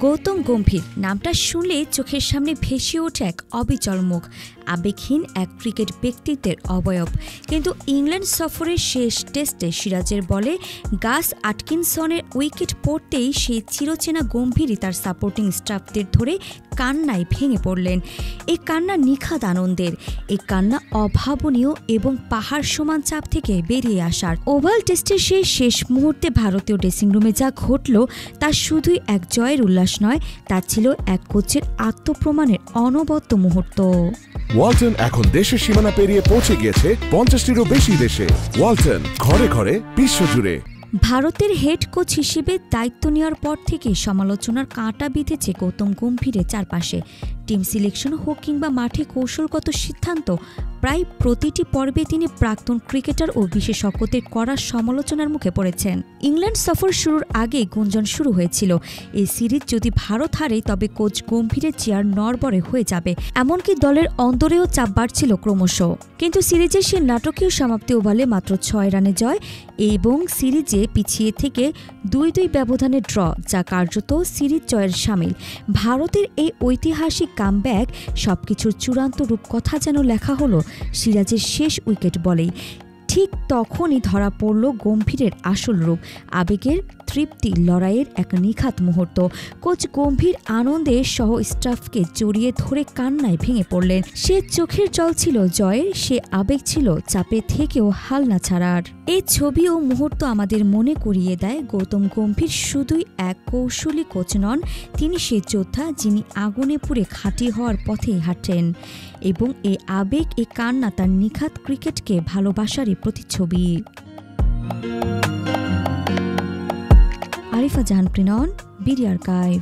গৌতম গম্ভীর নামটা শুনলে চোখের সামনে ভেসে ওঠে এক অবিচল মুখ, আবেগহীন এক ক্রিকেট ব্যক্তিত্বের অবয়ব। কিন্তু ইংল্যান্ড সফরের শেষ টেস্টে সিরাজের বলে গাস আটকিনসনের উইকেট পড়তেই সেই চিরচেনা গম্ভীরই তার সাপোর্টিং স্টাফদের ধরে কান্নায় ভেঙে পড়লেন। এই কান্না নিখাদ আনন্দের, এই কান্না অভাবনীয় এবং পাহাড় সমান চাপ থেকে বেরিয়ে আসার। ওভাল টেস্টের সেই শেষ মুহূর্তে ভারতীয় ড্রেসিং রুমে যা ঘটল তা শুধুই এক জয়ের উল্লাস নয়, তা ছিল এক কোচের আত্মপ্রমাণের অনবদ্য মুহূর্ত। ওয়ালটন এখন দেশের সীমানা পেরিয়ে পৌঁছে গিয়েছে 50টিরও বেশি দেশে। ওয়ালটন, ঘরে ঘরে বিশ্বজুড়ে। ভারতের হেড কোচ হিসেবে দায়িত্ব নেওয়ার পর থেকে সমালোচনার কাঁটা বিঁধেছে গৌতম গম্ভীরের চারপাশে। টিম সিলেকশন হোক কিংবা মাঠে কৌশলগত সিদ্ধান্ত, প্রায় প্রতিটি পর্বে তিনি প্রাক্তন ক্রিকেটার ও বিশেষজ্ঞদের কড়া সমালোচনার মুখে পড়েছেন। ইংল্যান্ড সফর শুরুর আগে গুঞ্জন শুরু হয়েছিল, এই সিরিজ যদি ভারত হারে তবে কোচ গম্ভীরের চেয়ার নড়বড়ে হয়ে যাবে, এমনকি দলের অন্তরেও চাপ বাড়ছিল ক্রমশ। কিন্তু সিরিজের সে নাটকীয় সমাপ্তি ওভালে মাত্র 6 রানে জয় এবং সিরিজে পিছিয়ে থেকে 2-2 ব্যবধানে ড্র, যা কার্যত সিরিজ জয়ের শামিল। ভারতের এই ঐতিহাসিক কামব্যাক সবকিছুর চূড়ান্ত রূপকথা যেন লেখা হলো সিরাজের শেষ উইকেট বলেই। ঠিক তখনই ধরা পড়ল গম্ভীরের আসল রূপ, আবেগের তৃপ্তি, লড়াইয়ের এক নিখাত মুহূর্ত। কোচ গম্ভীর আনন্দে সহ স্টাফকে জড়িয়ে ধরে কান্নায় ভেঙে পড়লেন। সে চোখের জল ছিল জয়ের, সে আবেগ ছিল চাপে থেকেও হাল না ছাড়ার। এই ছবি ও মুহূর্ত আমাদের মনে করিয়ে দেয় গৌতম গম্ভীর শুধুই এক কৌশলী কোচ নন, তিনি সে যোদ্ধা যিনি আগুনে পুড়ে খাঁটি হওয়ার পথে হাঁটেন। এবং এই আবেগ, এই কান্না তার নিখাত ক্রিকেটকে ভালোবাসারই প্রতিচ্ছবি। আরিফা জাহান প্রিনন, বিডি আর্কাইভ।